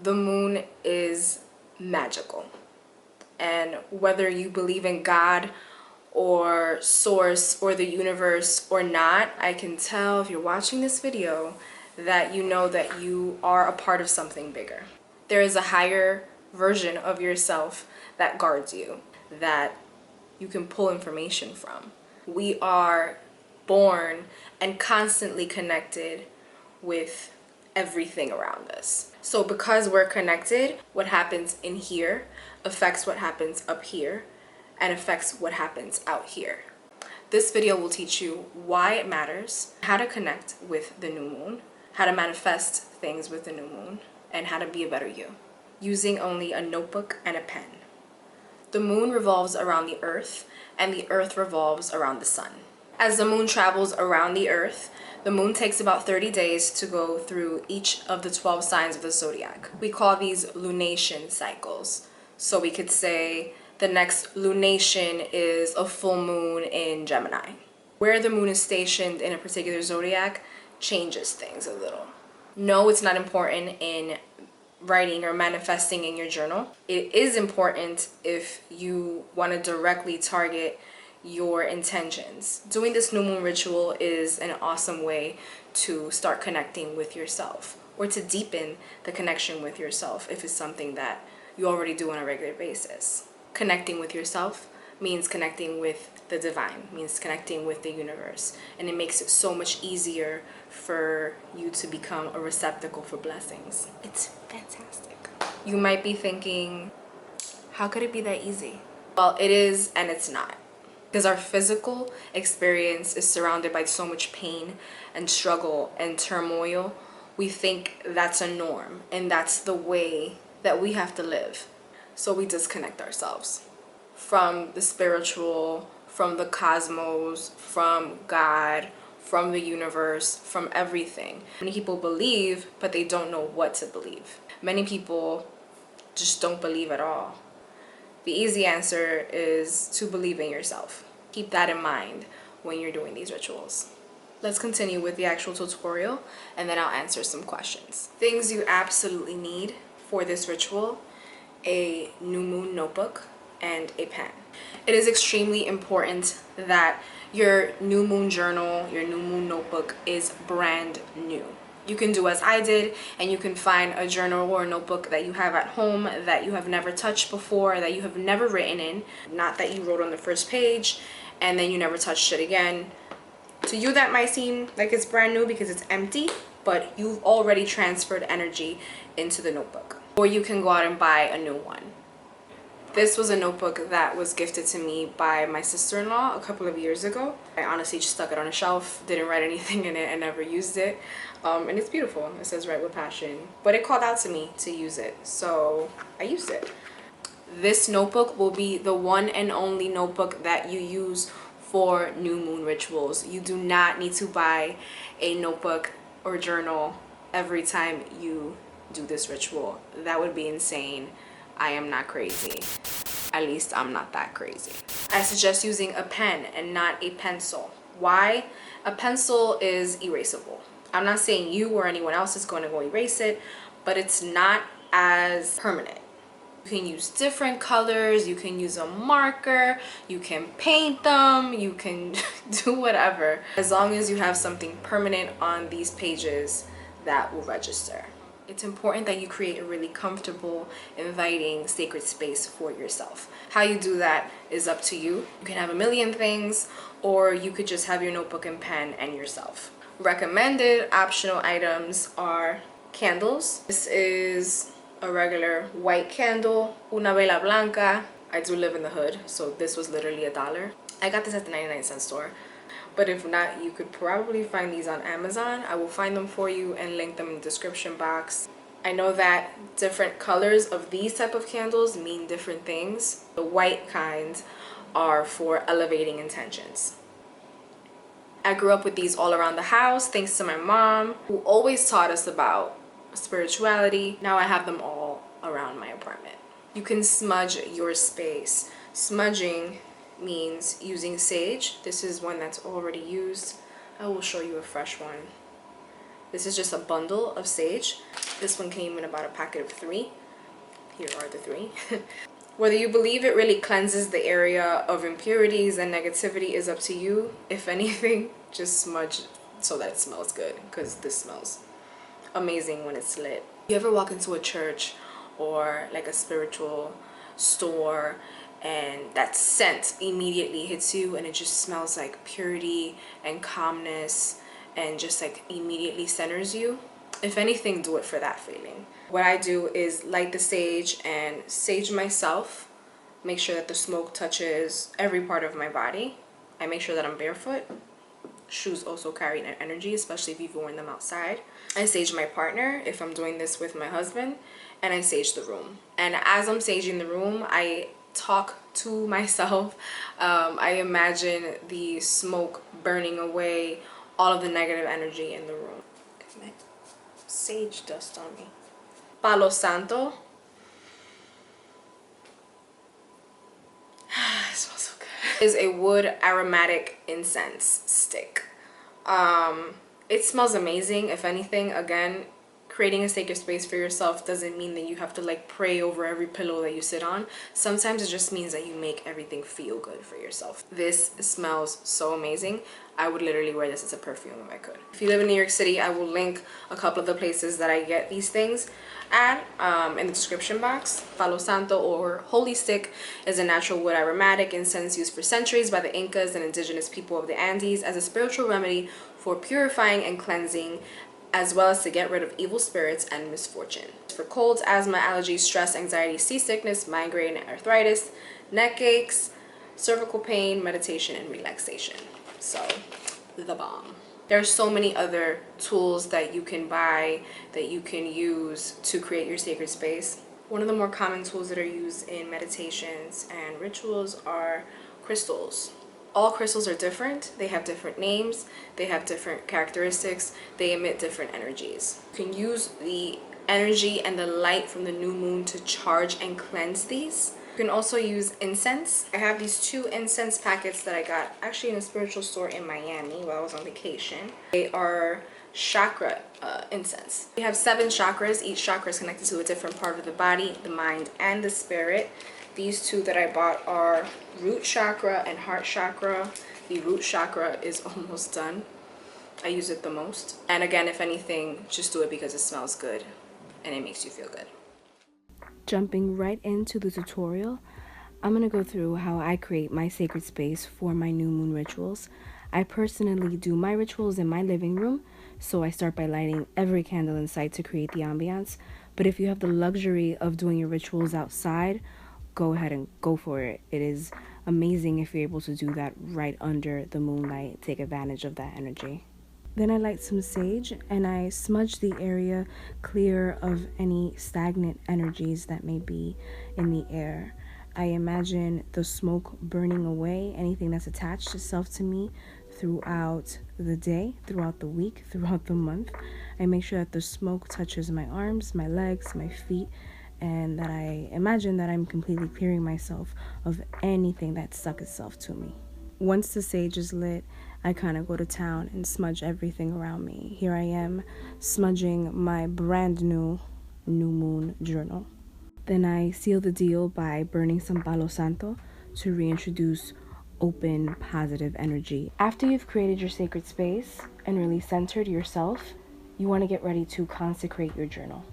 The moon is magical. And whether you believe in God or source or the universe or not, I can tell if you're watching this video that you know that you are a part of something bigger. There is a higher version of yourself that guards you, that you can pull information from. We are born and constantly connected with everything around us. So because we're connected, what happens in here affects what happens up here and affects what happens out here. This video will teach you why it matters, how to connect with the new moon, how to manifest things with the new moon, and how to be a better you, using only a notebook and a pen. The moon revolves around the earth, and the earth revolves around the sun. As the moon travels around the earth, the moon takes about 30 days to go through each of the 12 signs of the zodiac. We call these lunation cycles. So we could say the next lunation is a full moon in Gemini. Where the moon is stationed in a particular zodiac changes things a little. No, it's not important in writing or manifesting in your journal. It is important if you want to directly target your intentions. Doing this new moon ritual is an awesome way to start connecting with yourself, or to deepen the connection with yourself if it's something that you already do on a regular basis. Connecting with yourself means connecting with the divine, means connecting with the universe, and it makes it so much easier for you to become a receptacle for blessings. It's fantastic. You might be thinking, how could it be that easy? Well, it is, and it's not. Because our physical experience is surrounded by so much pain and struggle and turmoil, we think that's a norm and that's the way that we have to live. So we disconnect ourselves from the spiritual, from the cosmos, from God, from the universe, from everything. Many people believe, but they don't know what to believe. Many people just don't believe at all. The easy answer is to believe in yourself. Keep that in mind when you're doing these rituals. Let's continue with the actual tutorial, and then I'll answer some questions. Things you absolutely need for this ritual: a new moon notebook and a pen. It is extremely important that your new moon journal, your new moon notebook is brand new. You can do as I did, and you can find a journal or a notebook that you have at home that you have never touched before, that you have never written in. Not that you wrote on the first page and then you never touched it again. To you, that might seem like it's brand new because it's empty, but you've already transferred energy into the notebook. Or you can go out and buy a new one. This was a notebook that was gifted to me by my sister-in-law a couple of years ago. I honestly just stuck it on a shelf, didn't write anything in it, and never used it. And it's beautiful. It says "Write with Passion." But it called out to me to use it, so I used it. This notebook will be the one and only notebook that you use for new moon rituals. You do not need to buy a notebook or journal every time you do this ritual. That would be insane. I am not crazy. At least I'm not that crazy. I suggest using a pen and not a pencil. Why? A pencil is erasable. I'm not saying you or anyone else is going to go erase it, but it's not as permanent. You can use different colors, you can use a marker, you can paint them, you can do whatever. As long as you have something permanent on these pages, that will register. It's important that you create a really comfortable, inviting, sacred space for yourself. How you do that is up to you. You can have a million things, or you could just have your notebook and pen and yourself. Recommended optional items are candles. This is a regular white candle, una vela blanca. I do live in the hood, so this was literally $1. I got this at the 99-cent store. But if not, you could probably find these on Amazon. I will find them for you and link them in the description box. I know that different colors of these type of candles mean different things. The white kinds are for elevating intentions. I grew up with these all around the house thanks to my mom, who always taught us about spirituality. Now I have them all around my apartment. You can smudge your space. Smudging means using sage. This is one that's already used. I will show you a fresh one. This is just a bundle of sage. This one came in about a packet of 3. Here are the 3. Whether you believe it really cleanses the area of impurities and negativity is up to you. If anything, just smudge so that it smells good, because this smells amazing when it's lit. You ever walk into a church or like a spiritual store and that scent immediately hits you and it just smells like purity and calmness and just like immediately centers you? If anything, do it for that feeling. What I do is light the sage and sage myself, make sure that the smoke touches every part of my body. I make sure that I'm barefoot. Shoes also carry an energy, especially if you've worn them outside. I sage my partner if I'm doing this with my husband, and I sage the room. And as I'm saging the room, I talk to myself. I imagine the smoke burning away all of the negative energy in the room. Sage dust on me. Palo Santo. It smells so good. Is a wood aromatic incense stick. It smells amazing. If anything, again, creating a sacred space for yourself doesn't mean that you have to like pray over every pillow that you sit on. Sometimes it just means that you make everything feel good for yourself. This smells so amazing. I would literally wear this as a perfume if I could. If you live in New York City, I will link a couple of the places that I get these things at in the description box. Palo Santo, or holy stick, is a natural wood aromatic incense used for centuries by the Incas and indigenous people of the Andes as a spiritual remedy for purifying and cleansing, as well as to get rid of evil spirits and misfortune. For colds, asthma, allergies, stress, anxiety, seasickness, migraine, arthritis, neck aches, cervical pain, meditation, and relaxation. So, the bomb. There are so many other tools that you can buy, that you can use to create your sacred space. One of the more common tools that are used in meditations and rituals are crystals. All crystals are different. They have different names. They have different characteristics. They emit different energies. You can use the energy and the light from the new moon to charge and cleanse these. You can also use incense. I have these 2 incense packets that I got actually in a spiritual store in Miami while I was on vacation. They are chakra incense. We have 7 chakras. Each chakra is connected to a different part of the body, the mind, and the spirit. These 2 that I bought are root chakra and heart chakra. The root chakra is almost done. I use it the most. And again, if anything, just do it because it smells good and it makes you feel good. Jumping right into the tutorial, I'm going to go through how I create my sacred space for my new moon rituals. I personally do my rituals in my living room, so I start by lighting every candle in sight to create the ambiance. But if you have the luxury of doing your rituals outside, go ahead and go for it. It is amazing if you're able to do that right under the moonlight. Take advantage of that energy. Then I light some sage and I smudge the area clear of any stagnant energies that may be in the air. I imagine the smoke burning away anything that's attached itself to me throughout the day, throughout the week, throughout the month. I make sure that the smoke touches my arms, my legs, my feet, and that I imagine that I'm completely clearing myself of anything that stuck itself to me. Once the sage is lit, I kind of go to town and smudge everything around me. Here I am, smudging my brand new moon journal. Then I seal the deal by burning some Palo Santo to reintroduce open, positive energy. After you've created your sacred space and really centered yourself, you want to get ready to consecrate your journal.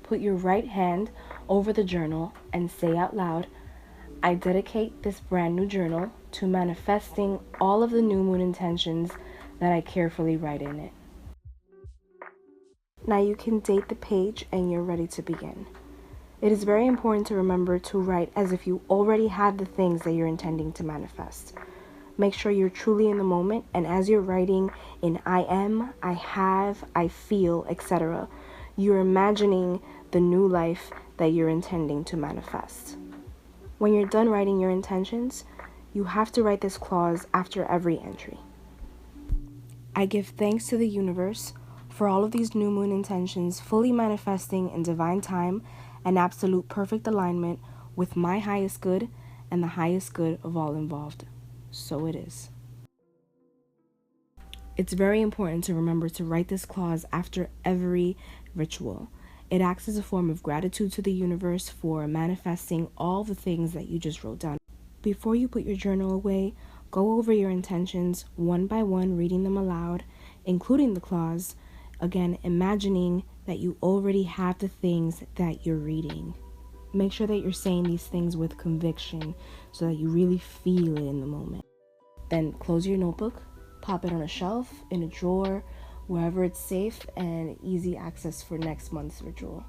Put your right hand over the journal and say out loud, I dedicate this brand new journal to manifesting all of the new moon intentions that I carefully write in it. Now you can date the page and you're ready to begin. It is very important to remember to write as if you already have the things that you're intending to manifest. Make sure you're truly in the moment, and as you're writing in I am, I have, I feel, etc., you're imagining the new life that you're intending to manifest. When you're done writing your intentions, you have to write this clause after every entry. I give thanks to the universe for all of these new moon intentions fully manifesting in divine time and absolute perfect alignment with my highest good and the highest good of all involved. So it is. It's very important to remember to write this clause after every ritual. It acts as a form of gratitude to the universe for manifesting all the things that you just wrote down. Before you put your journal away, go over your intentions one by one, reading them aloud, including the clause. Again, imagining that you already have the things that you're reading. Make sure that you're saying these things with conviction so that you really feel it in the moment. Then close your notebook, pop it on a shelf, in a drawer, wherever it's safe and easy access for next month's ritual.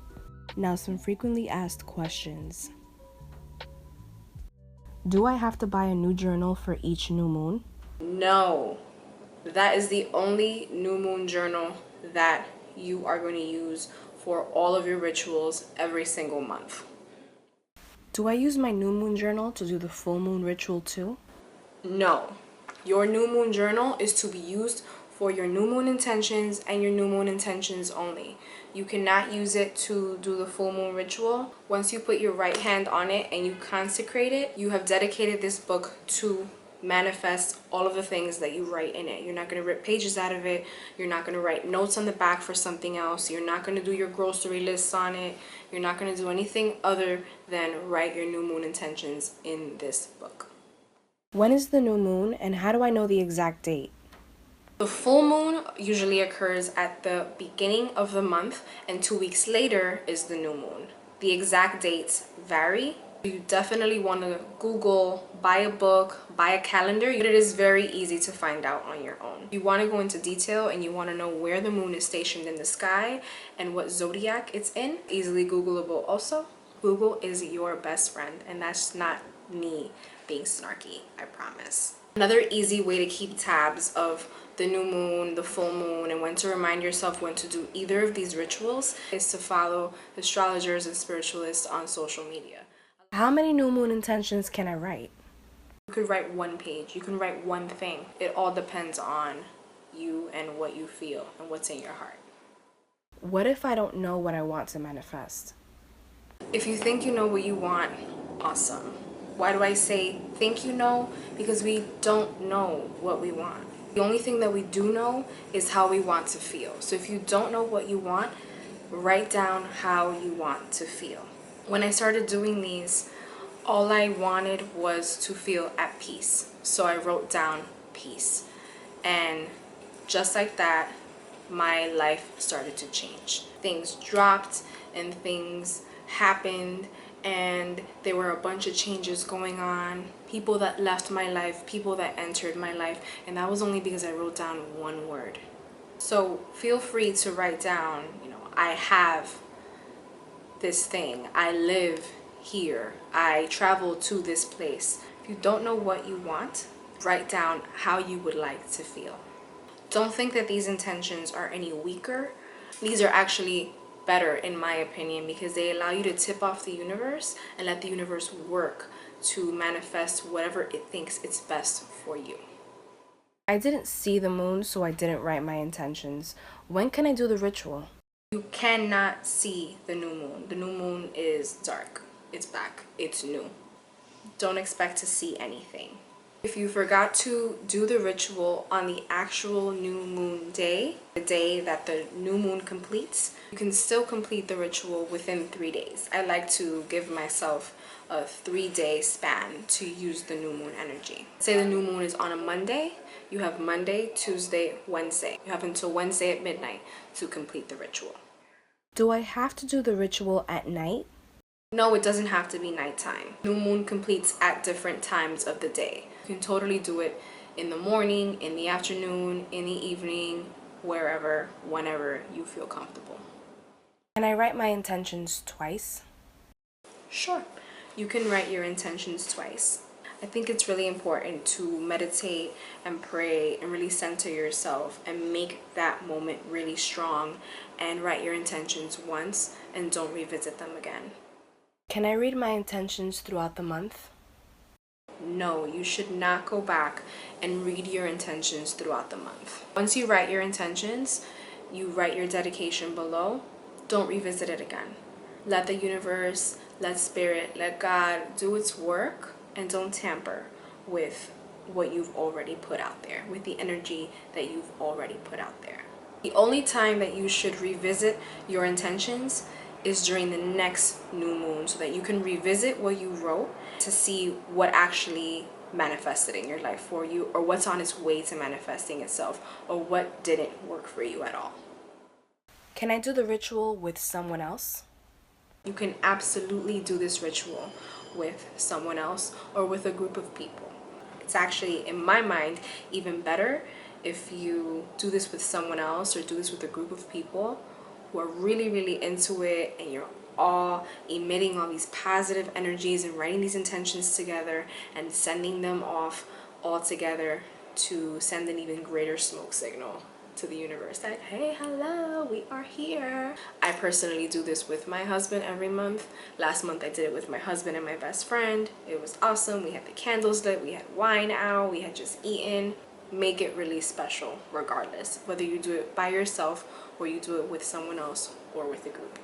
Now, some frequently asked questions. Do I have to buy a new journal for each new moon? No, that is the only new moon journal that you are going to use for all of your rituals every single month. Do I use my new moon journal to do the full moon ritual too? No, your new moon journal is to be used for your new moon intentions and your new moon intentions only. You cannot use it to do the full moon ritual. Once you put your right hand on it and you consecrate it, you have dedicated this book to manifest all of the things that you write in it. You're not going to rip pages out of it. You're not going to write notes on the back for something else. You're not going to do your grocery lists on it. You're not going to do anything other than write your new moon intentions in this book. When is the new moon and how do I know the exact date? The full moon usually occurs at the beginning of the month, and 2 weeks later is the new moon. The exact dates vary. You definitely want to Google, buy a book, buy a calendar. It is very easy to find out on your own. You want to go into detail and you want to know where the moon is stationed in the sky and what zodiac it's in. Easily Googleable also. Google is your best friend, and that's not me being snarky, I promise. Another easy way to keep tabs of the new moon, the full moon, and when to remind yourself when to do either of these rituals is to follow astrologers and spiritualists on social media. How many new moon intentions can I write? You could write one page, you can write one thing. It all depends on you and what you feel and what's in your heart. What if I don't know what I want to manifest? If you think you know what you want, awesome. Why do I say think you know? Because we don't know what we want. The only thing that we do know is how we want to feel. So if you don't know what you want, write down how you want to feel. When I started doing these, all I wanted was to feel at peace. So I wrote down peace. And just like that, my life started to change. Things dropped and things happened, and there were a bunch of changes going on. People that left my life, people that entered my life, and that was only because I wrote down one word. So feel free to write down, I have this thing, I live here, I travel to this place. If you don't know what you want, write down how you would like to feel. Don't think that these intentions are any weaker. These are actually better, in my opinion, because they allow you to tip off the universe and let the universe work to manifest whatever it thinks it's best for you. I didn't see the moon, so I didn't write my intentions. When can I do the ritual? You cannot see the new moon. The new moon is dark. It's back. It's new. Don't expect to see anything. If you forgot to do the ritual on the actual new moon day, the day that the new moon completes, you can still complete the ritual within 3 days. I like to give myself a 3-day span to use the new moon energy. Say the new moon is on a Monday, you have Monday, Tuesday, Wednesday. You have until Wednesday at midnight to complete the ritual. Do I have to do the ritual at night? No, it doesn't have to be nighttime. New moon completes at different times of the day. You can totally do it in the morning, in the afternoon, in the evening, wherever, whenever you feel comfortable. Can I write my intentions twice? Sure, you can write your intentions twice. I think it's really important to meditate and pray and really center yourself and make that moment really strong, and write your intentions once and don't revisit them again. Can I read my intentions throughout the month? No, you should not go back and read your intentions throughout the month. Once you write your intentions, you write your dedication below. Don't revisit it again. Let the universe, let spirit, let God do its work, and don't tamper with what you've already put out there, with the energy that you've already put out there. The only time that you should revisit your intentions is during the next new moon, so that you can revisit what you wrote to see what actually manifested in your life for you, or what's on its way to manifesting itself, or what didn't work for you at all. Can I do the ritual with someone else? You can absolutely do this ritual with someone else or with a group of people. It's actually, in my mind, even better if you do this with someone else or do this with a group of people who are really, really into it, and you're all emitting all these positive energies and writing these intentions together and sending them off all together to send an even greater smoke signal to the universe that, hey, hello, we are here. I personally do this with my husband every month. Last month I did it with my husband and my best friend. It was awesome. We had the candles lit, we had wine out, we had just eaten. Make it really special regardless, whether you do it by yourself or you do it with someone else or with a group.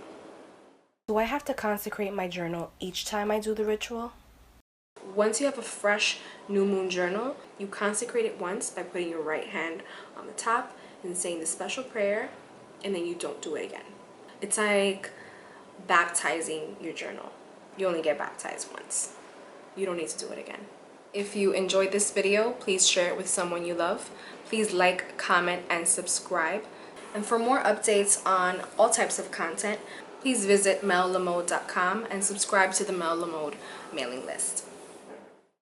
Do I have to consecrate my journal each time I do the ritual? Once you have a fresh new moon journal, you consecrate it once by putting your right hand on the top and saying the special prayer, and then you don't do it again. It's like baptizing your journal. You only get baptized once. You don't need to do it again. If you enjoyed this video, please share it with someone you love. Please like, comment, and subscribe. And for more updates on all types of content, please visit mellamode.com and subscribe to the Mel Lamode mailing list.